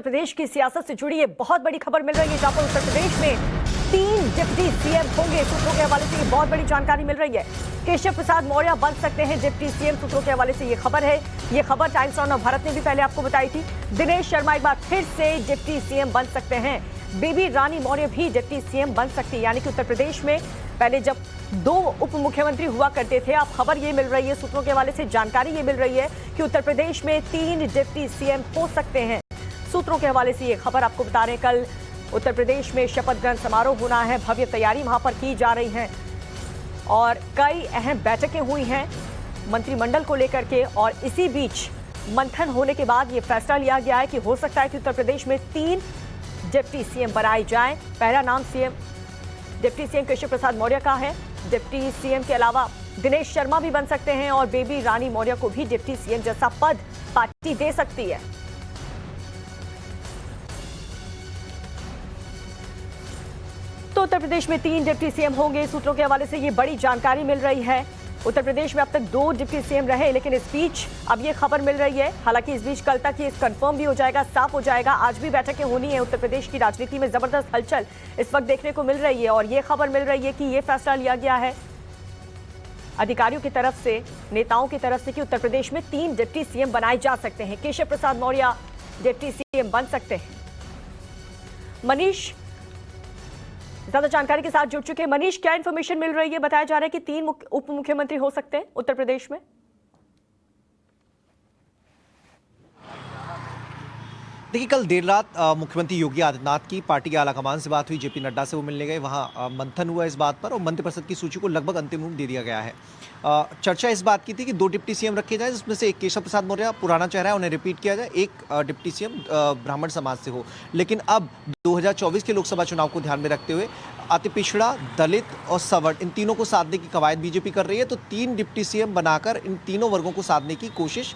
प्रदेश की सियासत से जुड़ी ये बहुत बड़ी खबर मिल रही है, जहां पर उत्तर प्रदेश में 3 डिप्टी सीएम होंगे। सूत्रों के हवाले से ये बहुत बड़ी जानकारी मिल रही है। केशव प्रसाद मौर्य बन सकते हैं डिप्टी सीएम, सूत्रों के हवाले से ये खबर है। ये खबर टाइम्स ऑन भारत ने भी पहले आपको बताई थी। दिनेश शर्मा एक बार फिर से डिप्टी सीएम बन सकते हैं। बेबी रानी मौर्य भी डिप्टी सीएम बन सकती है। यानी कि उत्तर प्रदेश में पहले जब 2 उप मुख्यमंत्री हुआ करते थे, अब खबर ये मिल रही है, सूत्रों के हवाले से जानकारी ये मिल रही है कि उत्तर प्रदेश में 3 डिप्टी सीएम हो सकते हैं। सूत्रों के हवाले से ये खबर आपको बता रहे हैं। कल उत्तर प्रदेश में शपथ ग्रहण समारोह होना है, भव्य तैयारी वहां पर की जा रही है और कई अहम बैठकें हुई हैं मंत्रिमंडल को लेकर के। और इसी बीच मंथन होने के बाद ये फैसला लिया गया है कि हो सकता है कि उत्तर प्रदेश में 3 डिप्टी सीएम बनाए जाएं। पहला नाम डिप्टी सीएम केशव प्रसाद मौर्य का है। डिप्टी सीएम के अलावा दिनेश शर्मा भी बन सकते हैं और बेबी रानी मौर्य को भी डिप्टी सीएम जैसा पद पार्टी दे सकती है। तो उत्तर प्रदेश में 3 डिप्टी सीएम होंगे। सूत्रों के हवाले से ये बड़ी जानकारी मिल रही है। उत्तर प्रदेश में अब तक 2 डिप्टी सीएम रहे, लेकिन इस बीच अब ये खबर मिल रही है। हालांकि इस बीच कल तक ये कंफर्म भी हो जाएगा, साफ हो जाएगा। आज भी बैठकें होनी है। उत्तर प्रदेश की राजनीति में जबरदस्त हलचल इस वक्त देखने को मिल रही है और ये खबर मिल रही है कि ये फैसला लिया गया है अधिकारियों की तरफ से, नेताओं की तरफ से, कि उत्तर प्रदेश में 3 डिप्टी सीएम बनाए जा सकते हैं। केशव प्रसाद मौर्य डिप्टी सीएम बन सकते हैं। मनीष ज्यादा जानकारी के साथ जुड़ चुके हैं। मनीष, क्या इंफॉर्मेशन मिल रही है? बताया जा रहा है कि 3 उप मुख्यमंत्री हो सकते हैं उत्तर प्रदेश में। देखिए, कल देर रात मुख्यमंत्री योगी आदित्यनाथ की पार्टी के आलाकमान से बात हुई। जेपी नड्डा से वो मिलने गए, वहाँ मंथन हुआ इस बात पर और मंत्रिपरिषद की सूची को लगभग अंतिम रूप दे दिया गया है। चर्चा इस बात की थी कि 2 डिप्टी सीएम रखे जाए, जिसमें से एक केशव प्रसाद मौर्य पुराना चेहरा है, उन्हें रिपीट किया जाए। एक डिप्टी सीएम ब्राह्मण समाज से हो। लेकिन अब 2024 के लोकसभा चुनाव को ध्यान में रखते हुए अति पिछड़ा, दलित और सवर्ण, इन तीनों को साधने की कवायद बीजेपी कर रही है। तो 3 डिप्टी सीएम बनाकर इन तीनों वर्गों को साधने की कोशिश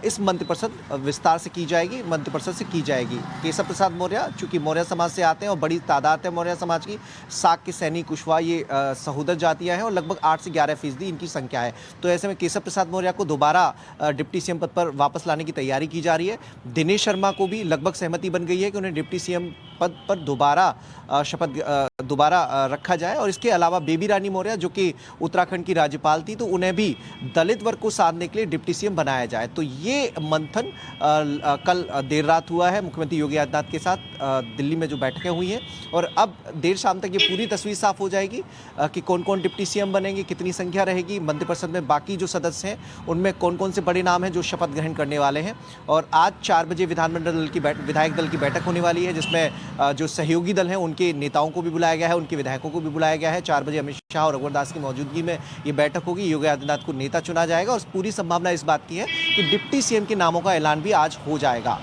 इस मंत्रिपरिषद विस्तार से की जाएगी, मंत्रिपरिषद से की जाएगी। केशव प्रसाद मौर्य चूंकि मौर्य समाज से आते हैं और बड़ी तादाद है मौर्य समाज की, साक, सैनी, कुशवाहा, ये सहोदर जातियां हैं और लगभग 8 से 11% इनकी संख्या है। तो ऐसे में केशव प्रसाद मौर्य को दोबारा डिप्टी सीएम पद पर वापस लाने की तैयारी की जा रही है। दिनेश शर्मा को भी लगभग सहमति बन गई है कि उन्हें डिप्टी सीएम पद पर दोबारा रखा जाए। और इसके अलावा बेबी रानी मौर्य, जो कि उत्तराखंड की राज्यपाल थी, तो उन्हें भी दलित वर्ग को साधने के लिए डिप्टी सीएम बनाया जाए। तो ये मंथन कल देर रात हुआ है मुख्यमंत्री योगी आदित्यनाथ के साथ दिल्ली में जो बैठकें हुई हैं। और अब देर शाम तक ये पूरी तस्वीर साफ हो जाएगी कि कौन कौन डिप्टी सीएम बनेंगे, कितनी संख्या रहेगी, मंत्रिपरिषद में बाकी जो सदस्य हैं उनमें कौन कौन से बड़े नाम हैं जो शपथ ग्रहण करने वाले हैं। और आज 4 बजे विधानमंडल दल की विधायक दल की बैठक होने वाली है, जिसमें जो सहयोगी दल हैं उनके नेताओं को भी बुलाया गया है, उनके विधायकों को भी बुलाया गया है। 4 बजे अमित शाह और रघुवर दास की मौजूदगी में ये बैठक होगी। योगी आदित्यनाथ को नेता चुना जाएगा और पूरी संभावना इस बात की है कि डिप्टी सीएम के नामों का ऐलान भी आज हो जाएगा।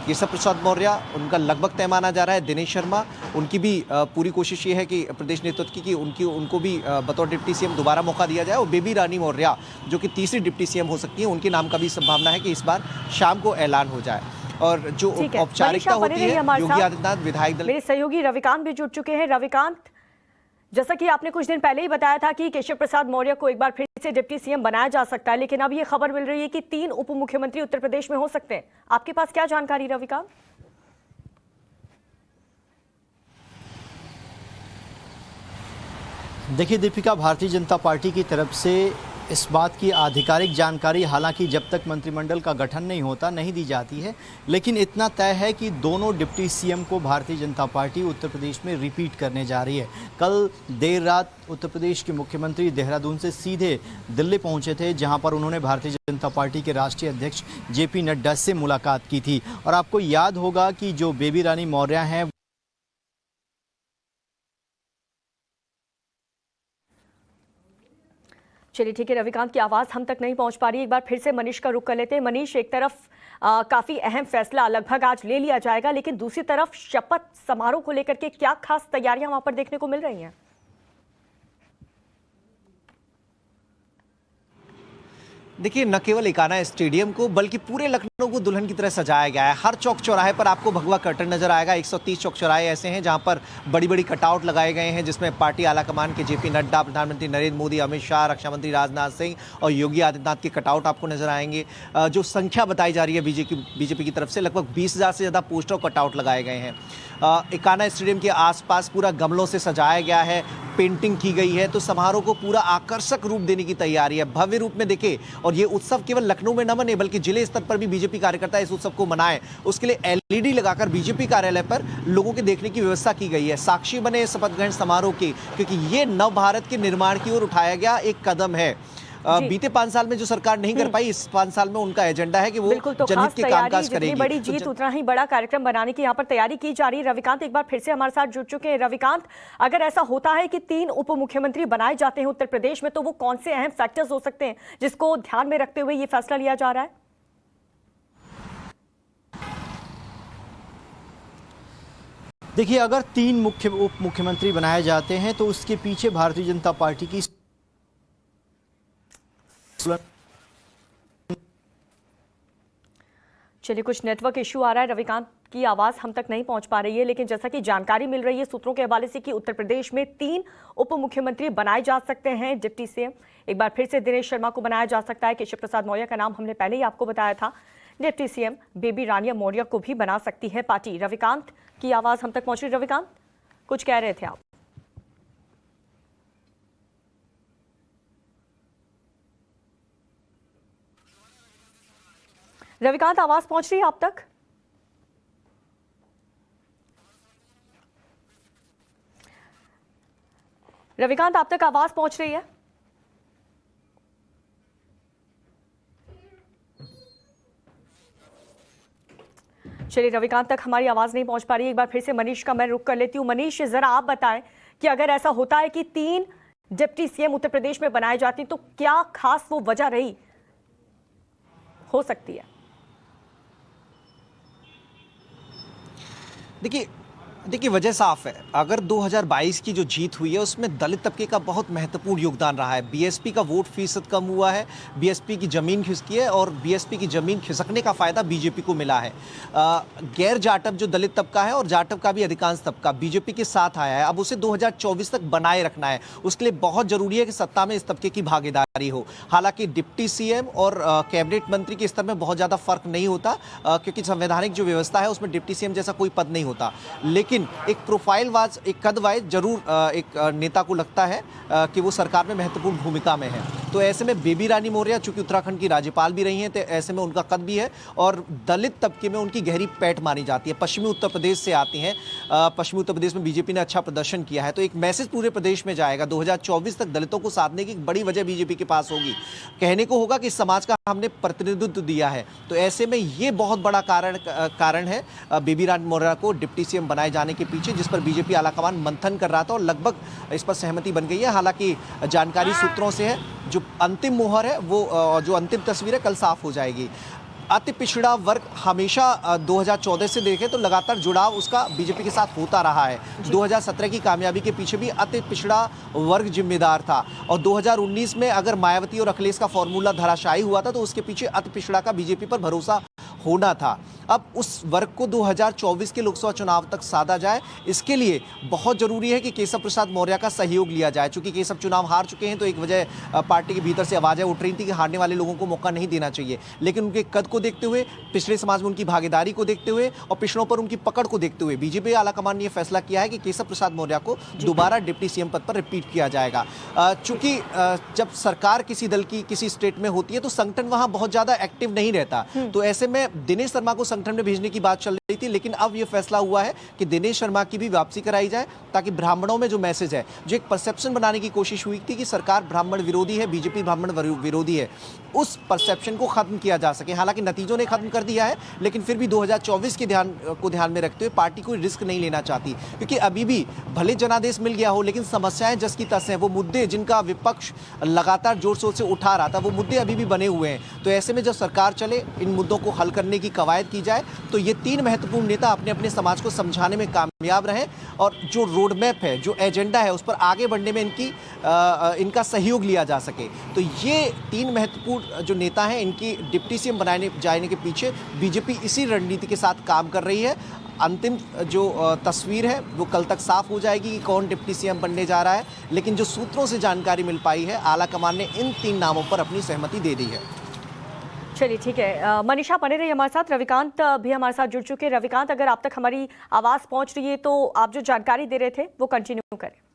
केशव प्रसाद मौर्य, उनका लगभग तय माना जा रहा है। दिनेश शर्मा, उनकी भी पूरी कोशिश ये है कि प्रदेश नेतृत्व की उनको भी बतौर डिप्टी सीएम दोबारा मौका दिया जाए। और बेबी रानी मौर्य, जो कि तीसरी डिप्टी सीएम हो सकती है, उनके नाम का भी संभावना है कि इस बार शाम को ऐलान हो जाए। और जो औपचारिकता होती है, योगी आदित्यनाथ विधायक दल, मेरे सहयोगी रविकांत भी जुड़ चुके हैं। रविकांत, जैसा कि आपने कुछ दिन पहले ही बताया था कि केशव प्रसाद मौर्य को एक बार फिर से डिप्टी सीएम बनाया जा सकता है, लेकिन अब ये खबर मिल रही है कि 3 उप मुख्यमंत्री उत्तर प्रदेश में हो सकते हैं। आपके पास क्या जानकारी रविकांत? देखिए दीपिका, भारतीय जनता पार्टी की तरफ से इस बात की आधिकारिक जानकारी हालांकि जब तक मंत्रिमंडल का गठन नहीं होता नहीं दी जाती है, लेकिन इतना तय है कि दोनों डिप्टी सीएम को भारतीय जनता पार्टी उत्तर प्रदेश में रिपीट करने जा रही है। कल देर रात उत्तर प्रदेश के मुख्यमंत्री देहरादून से सीधे दिल्ली पहुंचे थे, जहां पर उन्होंने भारतीय जनता पार्टी के राष्ट्रीय अध्यक्ष जेपी नड्डा से मुलाकात की थी। और आपको याद होगा कि जो बेबी रानी मौर्य हैं, चलिए ठीक है, रविकांत की आवाज़ हम तक नहीं पहुंच पा रही। एक बार फिर से मनीष का रुख कर लेते हैं। मनीष, एक तरफ काफ़ी अहम फैसला लगभग आज ले लिया जाएगा, लेकिन दूसरी तरफ शपथ समारोह को लेकर के क्या खास तैयारियां वहां पर देखने को मिल रही हैं? देखिए, न केवल इकाना स्टेडियम को बल्कि पूरे लखनऊ को दुल्हन की तरह सजाया गया है। हर चौक चौराहे पर आपको भगवा कर्टन नजर आएगा। 130 चौक चौराहे ऐसे हैं जहां पर बड़ी बड़ी कटआउट लगाए गए हैं, जिसमें पार्टी आलाकमान के जेपी नड्डा, प्रधानमंत्री नरेंद्र मोदी, अमित शाह, रक्षा मंत्री राजनाथ सिंह और योगी आदित्यनाथ के कटआउट आपको नजर आएंगे। जो संख्या बताई जा रही है बीजेपी की तरफ से, लगभग 20,000 से ज़्यादा पोस्टर और कटआउट लगाए गए हैं। इकाना स्टेडियम के आसपास पूरा गमलों से सजाया गया है, पेंटिंग की गई है, तो समारोह को पूरा आकर्षक रूप देने की तैयारी है, भव्य रूप में देखे। और ये उत्सव केवल लखनऊ में न मने बल्कि जिले स्तर पर भी बीजेपी कार्यकर्ता इस उत्सव को मनाएं, उसके लिए एलईडी लगाकर बीजेपी कार्यालय पर लोगों के देखने की व्यवस्था की गई है। साक्षी बने शपथ ग्रहण समारोह की, क्योंकि ये नव भारत के निर्माण की ओर उठाया गया एक कदम है। बीते 5 साल में जो सरकार नहीं कर पाई, इस 5 साल में उनका एजेंडा है कि वो जनहित के कामकाज करेगी। बड़ी जीत उतना ही बड़ा कार्यक्रम बनाने की यहाँ पर तैयारी की जा रही है। रविकांत एक बार फिर से हमारे साथ जुड़ चुके हैं। रविकांत, अगर ऐसा होता है कि 3 उप मुख्यमंत्री बनाए जाते हैं उत्तर प्रदेश में, तो वो कौन से अहम फैक्टर्स हो सकते हैं जिसको ध्यान में रखते हुए ये फैसला लिया जा रहा है? देखिए, अगर 3 उप मुख्यमंत्री बनाए जाते हैं तो उसके पीछे भारतीय जनता पार्टी की चलिए, कुछ नेटवर्क इशू आ रहा है, रविकांत की आवाज हम तक नहीं पहुंच पा रही है, लेकिन जैसा कि जानकारी मिल रही है सूत्रों के हवाले से कि उत्तर प्रदेश में 3 उप मुख्यमंत्री बनाए जा सकते हैं। डिप्टी सीएम एक बार फिर से दिनेश शर्मा को बनाया जा सकता है। केशव प्रसाद मौर्य का नाम हमने पहले ही आपको बताया था। डिप्टी सीएम बेबी रानी मौर्य को भी बना सकती है पार्टी। रविकांत की आवाज हम तक पहुंच रही। रविकांत, कुछ कह रहे थे आप? रविकांत, आवाज पहुंच रही है आप तक? रविकांत, आप तक आवाज पहुंच रही है? चलिए, रविकांत तक हमारी आवाज नहीं पहुंच पा रही। एक बार फिर से मनीष का मैं रुख कर लेती हूं। मनीष, जरा आप बताएं कि अगर ऐसा होता है कि 3 डिप्टी सीएम उत्तर प्रदेश में बनाए जाते हैं, तो क्या खास वो वजह रही हो सकती है? देखिए, वजह साफ है। अगर 2022 की जो जीत हुई है उसमें दलित तबके का बहुत महत्वपूर्ण योगदान रहा है। बीएसपी का वोट फीसद कम हुआ है, बीएसपी की जमीन खिसकी है और बीएसपी की जमीन खिसकने का फायदा बीजेपी को मिला है। गैर जाटव जो दलित तबका है और जाटव का भी अधिकांश तबका बीजेपी के साथ आया है। अब उसे 2024 तक बनाए रखना है। उसके लिए बहुत जरूरी है कि सत्ता में इस तबके की भागीदारी हो। हालांकि डिप्टी सीएम और कैबिनेट मंत्री के स्तर में बहुत ज्यादा फर्क नहीं होता, क्योंकि संवैधानिक जो व्यवस्था है उसमें डिप्टी सीएम जैसा कोई पद नहीं होता। लेकिन एक प्रोफाइल वाइज, एक कद वाइज जरूर एक नेता को लगता है कि वो सरकार में महत्वपूर्ण भूमिका में है। तो ऐसे में बेबी रानी मौर्य चूंकि उत्तराखंड की राज्यपाल भी रही हैं, तो ऐसे में उनका कद भी है और दलित तबके में उनकी गहरी पैठ मानी जाती है। पश्चिमी उत्तर प्रदेश से आती हैं। पश्चिमी उत्तर प्रदेश में बीजेपी ने अच्छा प्रदर्शन किया है, तो एक मैसेज पूरे प्रदेश में जाएगा। 2024 तक दलितों को साधने की बड़ी वजह बीजेपी के पास होगी। कहने को होगा कि समाज का हमने प्रतिनिधित्व दिया है। तो ऐसे में ये बहुत बड़ा कारण है बेबी रानी मौर्य को डिप्टी सीएम बनाए जाने के पीछे, जिस पर बीजेपी आलाकमान मंथन कर रहा था और लगभग इस पर सहमति बन गई है। हालांकि जानकारी सूत्रों से है, जो अंतिम मोहर है वो, जो अंतिम तस्वीर है, कल साफ हो जाएगी। अति पिछड़ा वर्ग हमेशा 2014 से देखें तो लगातार जुड़ाव उसका बीजेपी के साथ होता रहा है। 2017 की कामयाबी के पीछे भी अति पिछड़ा वर्ग जिम्मेदार था और 2019 में अगर मायावती और अखिलेश का फॉर्मूला धराशायी हुआ था तो उसके पीछे अति पिछड़ा का बीजेपी पर भरोसा होना था। अब उस वर्ग को 2024 के लोकसभा चुनाव तक साधा जाए, इसके लिए बहुत जरूरी है कि केशव प्रसाद मौर्य का सहयोग लिया जाए। चूंकि केशव चुनाव हार चुके हैं तो एक वजह पार्टी के भीतर से आवाजें उठ रही थी कि हारने वाले लोगों को मौका नहीं देना चाहिए, लेकिन उनके कद को देखते हुए, पिछड़े समाज में उनकी भागीदारी को देखते हुए और पिछड़ों पर उनकी पकड़ को देखते हुए बीजेपी आलाकमान ने यह फैसला किया है कि केशव प्रसाद मौर्य को दोबारा डिप्टी सीएम पद पर रिपीट किया जाएगा। चूंकि जब सरकार किसी दल की किसी स्टेट में होती है तो संगठन वहां बहुत ज्यादा एक्टिव नहीं रहता, तो ऐसे में दिनेश शर्मा को संगठन में भेजने की बात चल रही थी, लेकिन अब यह फैसला हुआ है कि दिनेश शर्मा की भी वापसी कराई जाए, ताकि ब्राह्मणों में जो मैसेज है, जो एक परसेप्शन बनाने की कोशिश हुई थी कि सरकार ब्राह्मण विरोधी है, बीजेपी ब्राह्मण विरोधी है, उस परसेप्शन को खत्म किया जा सके। हालांकि नतीजों ने खत्म कर दिया है, लेकिन फिर भी 2024 के ध्यान में रखते हुए पार्टी कोई रिस्क नहीं लेना चाहती, क्योंकि अभी भी भले जनादेश मिल गया हो लेकिन समस्याएं जस की तस हैं। वो मुद्दे जिनका विपक्ष लगातार जोर शोर से उठा रहा था, वो मुद्दे अभी भी बने हुए हैं। तो ऐसे में जब सरकार चले, इन मुद्दों को हल करने की कवायद की जाए तो ये तीन महत्वपूर्ण नेता अपने अपने समाज को समझाने में कामयाब रहे और जो रोड मैप है, जो एजेंडा है, उस पर आगे बढ़ने में इनका सहयोग लिया जा सके। तो ये तीन महत्वपूर्ण जो नेता हैं, इनकी डिप्टी सीएम बनाने जाने के पीछे बीजेपी इसी रणनीति के साथ काम कर रही है। अंतिम जो तस्वीर है वो कल तक साफ हो जाएगी कि कौन डिप्टी सीएम बनने जा रहा है, लेकिन जो सूत्रों से जानकारी मिल पाई है, आला कमान ने इन तीन नामों पर अपनी सहमति दे दी है। चलिए ठीक है, मनीषा बने रही हमारे साथ। रविकांत भी हमारे साथ जुड़ चुके हैं। रविकांत, अगर आप तक हमारी आवाज पहुंच रही है तो आप जो जानकारी दे रहे थे वो कंटिन्यू करें।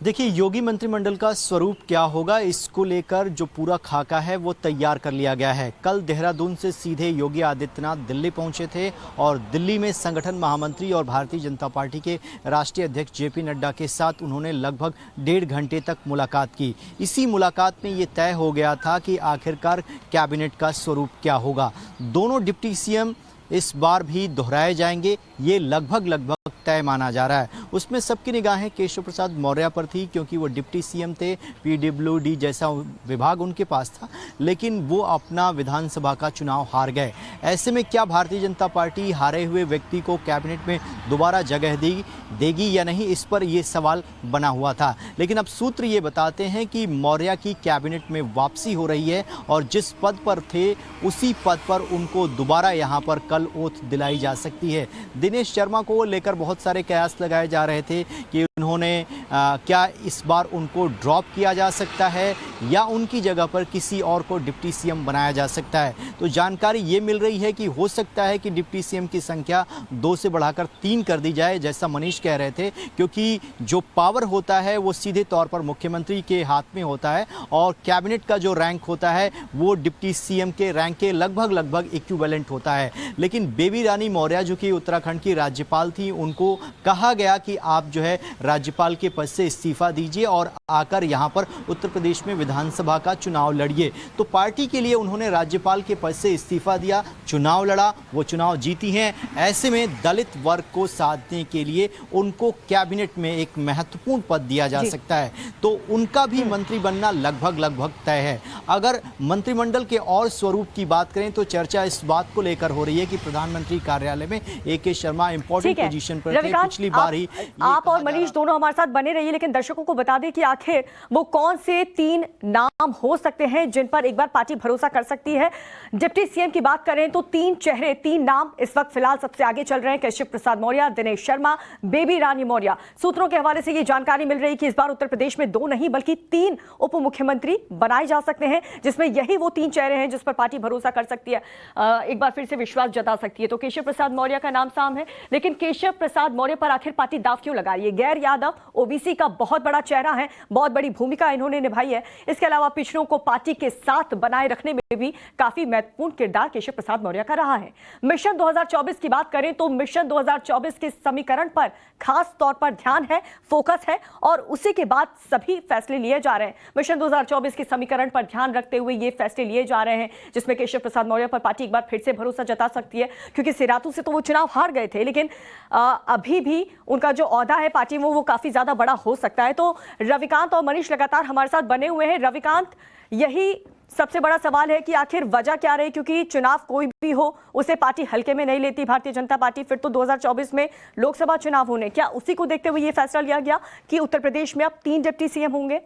देखिए, योगी मंत्रिमंडल का स्वरूप क्या होगा, इसको लेकर जो पूरा खाका है वो तैयार कर लिया गया है। कल देहरादून से सीधे योगी आदित्यनाथ दिल्ली पहुंचे थे और दिल्ली में संगठन महामंत्री और भारतीय जनता पार्टी के राष्ट्रीय अध्यक्ष जेपी नड्डा के साथ उन्होंने लगभग 1.5 घंटे तक मुलाकात की। इसी मुलाकात में ये तय हो गया था कि आखिरकार कैबिनेट का स्वरूप क्या होगा। दोनों डिप्टी सीएम इस बार भी दोहराए जाएंगे, ये लगभग तय माना जा रहा है। उसमें सबकी निगाहें केशव प्रसाद मौर्य पर थी, क्योंकि वो डिप्टी सीएम थे, पीडब्ल्यूडी जैसा विभाग उनके पास था, लेकिन वो अपना विधानसभा का चुनाव हार गए। ऐसे में क्या भारतीय जनता पार्टी हारे हुए व्यक्ति को कैबिनेट में दोबारा जगह देगी या नहीं, इस पर ये सवाल बना हुआ था। लेकिन अब सूत्र ये बताते हैं कि मौर्य की कैबिनेट में वापसी हो रही है और जिस पद पर थे उसी पद पर उनको दोबारा यहाँ पर कल ओथ दिलाई जा सकती है। दिनेश शर्मा को लेकर बहुत सारे कयास लगाए जा रहे थे कि उन्होंने क्या इस बार उनको ड्रॉप किया जा सकता है या उनकी जगह पर किसी और को डिप्टी सीएम बनाया जा सकता है। तो जानकारी ये मिल रही है कि हो सकता है कि डिप्टी सीएम की संख्या 2 से बढ़ाकर 3 कर दी जाए, जैसा मनीष कह रहे थे, क्योंकि जो पावर होता है वो सीधे तौर पर मुख्यमंत्री के हाथ में होता है और कैबिनेट का जो रैंक होता है वो डिप्टी सीएम के रैंक के लगभग इक्विवेलेंट होता है। लेकिन बेबी रानी मौर्य जो कि उत्तराखंड की राज्यपाल थी, उनको कहा गया कि आप जो है राज्यपाल के पद से इस्तीफा दीजिए और आकर यहां पर उत्तर प्रदेश में विधानसभा का चुनाव लड़िए। तो पार्टी के लिए उन्होंने राज्यपाल के पद से इस्तीफा दिया, चुनाव लड़ा, वो चुनाव जीती हैं। ऐसे में दलित वर्ग को साधने के लिए उनको कैबिनेट में एक महत्वपूर्ण पद दिया जा सकता है, तो उनका भी मंत्री बनना लगभग तय है। अगर मंत्रिमंडल के और स्वरूप की बात करें तो चर्चा इस बात को लेकर हो रही है कि प्रधानमंत्री कार्यालय में ए.के. शर्मा इंपॉर्टेंट पोजीशन पर थे पिछली बार ही। आप और मनीष दोनों हमारे साथ बने रहिए, लेकिन दर्शकों को बता दें कि आखिर वो कौन से 3 नाम हो सकते हैं जिन पर एक बार पार्टी भरोसा कर सकती है। डिप्टी सीएम की बात करें तो 3 चेहरे, 3 नाम इस वक्त फिलहाल सबसे आगे चल रहे हैं। केशव प्रसाद मौर्य, दिनेश शर्मा, बेबी रानी मौर्य। सूत्रों के हवाले से ये जानकारी मिल रही है कि इस बार उत्तर प्रदेश में 2 नहीं बल्कि 3 उप मुख्यमंत्री बनाए जा सकते हैं, जिसमें यही वो 3 चेहरे हैं जिस पर पार्टी भरोसा कर सकती है, एक बार फिर से विश्वास जता सकती है। तो केशव प्रसाद मौर्य का नाम साम है, लेकिन केशव प्रसाद मौर्य पर आखिर पार्टी दाव क्यों लगा रही है? गैर यादव ओबीसी का बहुत बड़ा चेहरा है, बहुत बड़ी भूमिका इन्होंने निभाई है। इसके अलावा पिछड़ों को पार्टी के साथ बनाए रखने में भी काफी महत्वपूर्ण किरदार केशव प्रसाद मौर्य का रहा है। मिशन 2024 की बात करें तो मिशन 2024 के समीकरण पर खास तौर पर ध्यान है, फोकस है और उसी के बाद सभी फैसले लिए जा रहे हैं। मिशन 2024 के समीकरण पर ध्यान रखते हुए ये फैसले लिए जा रहे हैं, जिसमें केशव प्रसाद मौर्य पर पार्टी एक बार फिर से भरोसा जता सकती है, क्योंकि सिरातू से तो वो चुनाव हार गए थे, लेकिन अभी भी उनका जो औहदा है पार्टी में वो काफी ज्यादा बड़ा हो सकता है। तो रविकांत और मनीष लगातार हमारे साथ बने हुए हैं। रविकांत, यही सबसे बड़ा सवाल है कि आखिर वजह क्या रही, क्योंकि चुनाव कोई भी हो उसे पार्टी हल्के में नहीं लेती भारतीय जनता पार्टी। फिर तो 2024 में लोकसभा चुनाव होने, क्या उसी को देखते हुए यह फैसला लिया गया कि उत्तर प्रदेश में अब 3 डिप्टी सीएम होंगे?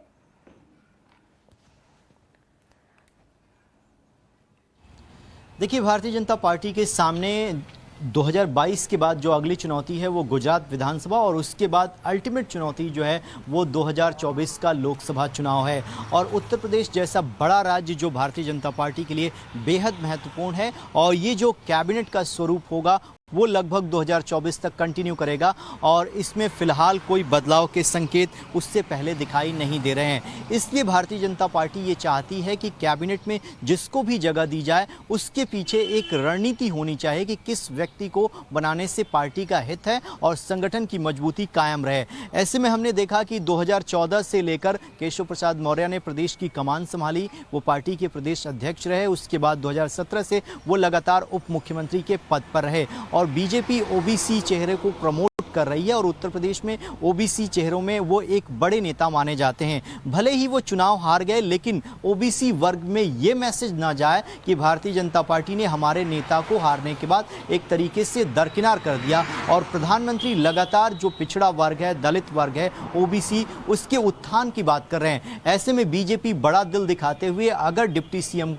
देखिए, भारतीय जनता पार्टी के सामने 2022 के बाद जो अगली चुनौती है वो गुजरात विधानसभा और उसके बाद अल्टीमेट चुनौती जो है वो 2024 का लोकसभा चुनाव है। और उत्तर प्रदेश जैसा बड़ा राज्य जो भारतीय जनता पार्टी के लिए बेहद महत्वपूर्ण है, और ये जो कैबिनेट का स्वरूप होगा वो लगभग 2024 तक कंटिन्यू करेगा और इसमें फिलहाल कोई बदलाव के संकेत उससे पहले दिखाई नहीं दे रहे हैं। इसलिए भारतीय जनता पार्टी ये चाहती है कि कैबिनेट में जिसको भी जगह दी जाए उसके पीछे एक रणनीति होनी चाहिए कि किस व्यक्ति को बनाने से पार्टी का हित है और संगठन की मजबूती कायम रहे। ऐसे में हमने देखा कि 2014 से लेकर केशव प्रसाद मौर्य ने प्रदेश की कमान संभाली, वो पार्टी के प्रदेश अध्यक्ष रहे। उसके बाद 2017 से वो लगातार उप मुख्यमंत्री के पद पर रहे और बीजेपी ओबीसी चेहरे को प्रमोट कर रही है और उत्तर प्रदेश में ओबीसी चेहरों में वो एक बड़े नेता माने जाते हैं। भले ही वो चुनाव हार गए, लेकिन ओबीसी वर्ग में ये मैसेज ना जाए कि भारतीय जनता पार्टी ने हमारे नेता को हारने के बाद एक तरीके से दरकिनार कर दिया। और प्रधानमंत्री लगातार जो पिछड़ा वर्ग है, दलित वर्ग है, ओबीसी, उसके उत्थान की बात कर रहे हैं। ऐसे में बीजेपी बड़ा दिल दिखाते हुए अगर डिप्टी सीएम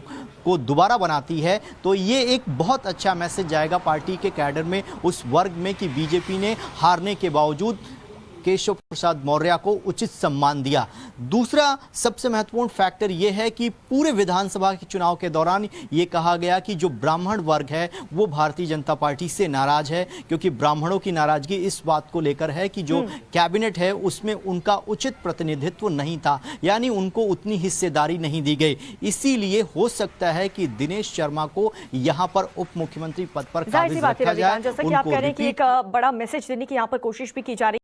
को दोबारा बनाती है तो ये एक बहुत अच्छा मैसेज जाएगा पार्टी के कैडर में, उस वर्ग में, कि बीजेपी ने हारने के बावजूद केशव प्रसाद मौर्य को उचित सम्मान दिया। दूसरा सबसे महत्वपूर्ण फैक्टर यह है कि पूरे विधानसभा के चुनाव के दौरान ये कहा गया कि जो ब्राह्मण वर्ग है वो भारतीय जनता पार्टी से नाराज है, क्योंकि ब्राह्मणों की नाराजगी इस बात को लेकर है कि जो कैबिनेट है उसमें उनका उचित प्रतिनिधित्व नहीं था, यानी उनको उतनी हिस्सेदारी नहीं दी गई। इसीलिए हो सकता है कि दिनेश शर्मा को यहां पर उप मुख्यमंत्री पद पर काबिज रखा जाए। जैसा कि आप कह रहे हैं कि एक बड़ा मैसेज देने की यहां पर कोशिश भी की जा रही है।